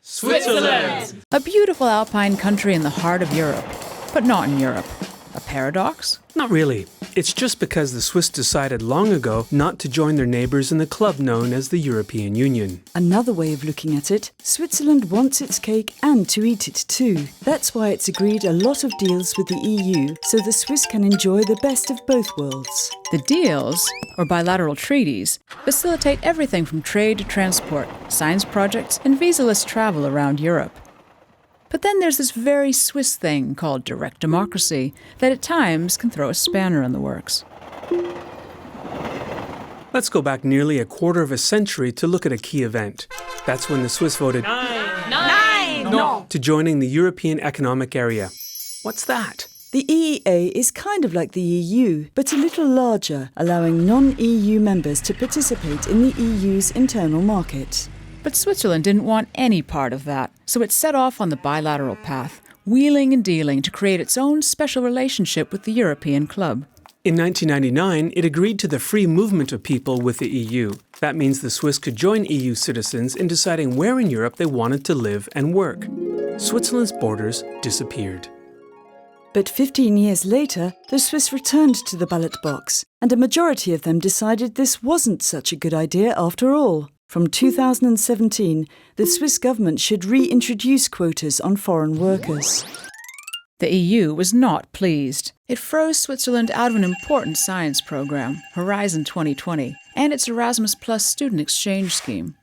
Switzerland! A beautiful alpine country in the heart of Europe, but not in Europe. A paradox? Not really. It's just because the Swiss decided long ago not to join their neighbours in the club known as the European Union. Another way of looking at it, Switzerland wants its cake and to eat it too. That's why it's agreed a lot of deals with the EU, so the Swiss can enjoy the best of both worlds. The deals, or bilateral treaties, facilitate everything from trade to transport, science projects, and visa-less travel around Europe. But then there's this very Swiss thing called direct democracy that at times can throw a spanner in the works. Let's go back nearly a quarter of a century to look at a key event. That's when the Swiss voted No. to joining the European Economic Area. What's that? The EEA is kind of like the EU, but a little larger, allowing non-EU members to participate in the EU's internal market. But Switzerland didn't want any part of that, so it set off on the bilateral path, wheeling and dealing to create its own special relationship with the European Club. In 1999, it agreed to the free movement of people with the EU. That means the Swiss could join EU citizens in deciding where in Europe they wanted to live and work. Switzerland's borders disappeared. But 15 years later, the Swiss returned to the ballot box, and a majority of them decided this wasn't such a good idea after all. From 2017, the Swiss government should reintroduce quotas on foreign workers. The EU was not pleased. It froze Switzerland out of an important science program, Horizon 2020, and its Erasmus Plus student exchange scheme.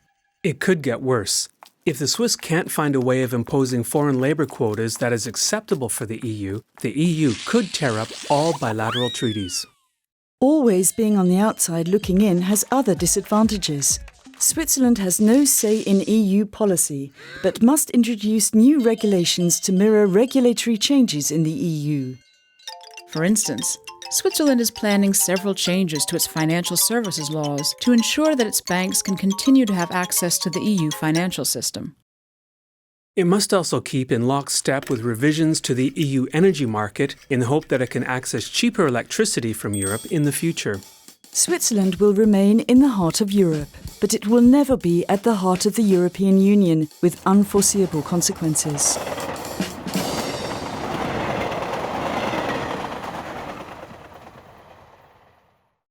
It could get worse. If the Swiss can't find a way of imposing foreign labour quotas that is acceptable for the EU could tear up all bilateral treaties. Always being on the outside looking in has other disadvantages. Switzerland has no say in EU policy, but must introduce new regulations to mirror regulatory changes in the EU. For instance, Switzerland is planning several changes to its financial services laws to ensure that its banks can continue to have access to the EU financial system. It must also keep in lockstep with revisions to the EU energy market in the hope that it can access cheaper electricity from Europe in the future. Switzerland will remain in the heart of Europe, but it will never be at the heart of the European Union with unforeseeable consequences.